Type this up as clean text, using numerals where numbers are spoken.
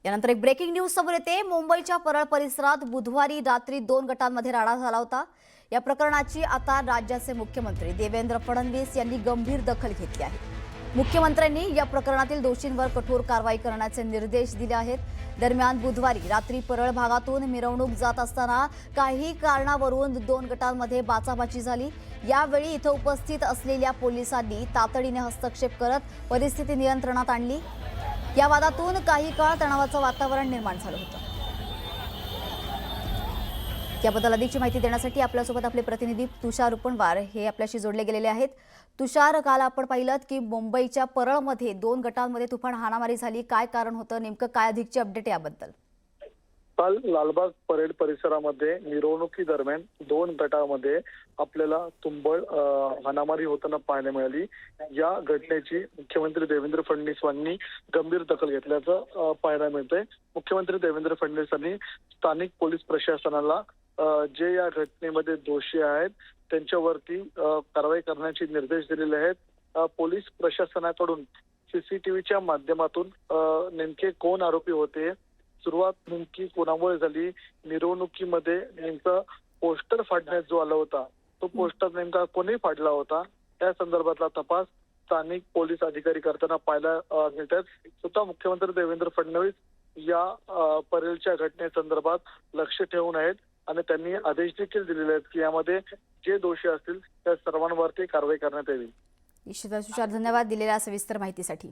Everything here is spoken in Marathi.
यानंतर एक ब्रेकिंग न्यूज समोर येते। मुंबईच्या परळ परिसरात बुधवारी रात्री 2 गटांमध्ये राडा झाला होता। या प्रकरणाची आता राज्याचे मुख्यमंत्री देवेंद्र फडणवीस यांनी गंभीर दखल घेतली आहे। मुख्यमंत्र्यांनी या प्रकरणातील दोषींवर कठोर कारवाई करण्याचे निर्देश दिले आहेत। दरम्यान बुधवारी रात्री परळ भागातून मिरवणूक जात असताना काही कारणावरून 2 गटांमध्ये बाचाबाची झाली। यावेळी इथं उपस्थित असलेल्या पोलिसांनी तातडीने हस्तक्षेप करत परिस्थिती नियंत्रणात आणली। या वादातून काही काळ तणावाचं वातावरण निर्माण झालं होतं। याबद्दल अधिकची माहिती देण्यासाठी आपल्यासोबत आपले प्रतिनिधी तुषार रुपणवार हे आपल्याशी जोडले गेलेले आहेत। तुषार, काल आपण पाहिलं की मुंबईच्या परळमध्ये 2 गटांमध्ये तुफान हाणामारी झाली। काय कारण होतं, नेमकं काय अधिकची अपडेट याबद्दल? काल लालबाग परेड परिसरामध्ये मिरवणुकी दरम्यान 2 गटांमध्ये आपल्याला तुंबळ हाणामारी होताना पाहायला मिळाली। या घटनेची मुख्यमंत्री देवेंद्र फडणवीस यांनी गंभीर दखल घेतल्याचं पाहायला मिळतंय। मुख्यमंत्री देवेंद्र फडणवीस यांनी स्थानिक पोलीस प्रशासनाला जे या घटनेमध्ये दोषी आहेत त्यांच्यावरती कारवाई करण्याचे निर्देश दिलेले आहेत। पोलीस प्रशासनाकडून सीसीटीव्हीच्या माध्यमातून नेमके कोण आरोपी होते, सुरुवात नेमकी कोणामुळे झाली, मिरवणुकीमध्ये नेमकं पोस्टर फाडण्यात जो आला होता तो पोस्टर नेमका कोणी फाडला होता, त्या संदर्भातला तपास स्थानिक पोलीस अधिकारी करताना पाहायला मिळतात। स्वतः मुख्यमंत्री देवेंद्र फडणवीस या परेलच्या घटनेसंदर्भात लक्ष ठेवून आहेत आणि त्यांनी आदेश देखील दिलेले आहेत की यामध्ये जे दोषी असतील त्या सर्वांवरती कारवाई करण्यात यावी। निश्चितच तुषार, धन्यवाद दिलेल्या सविस्तर माहितीसाठी।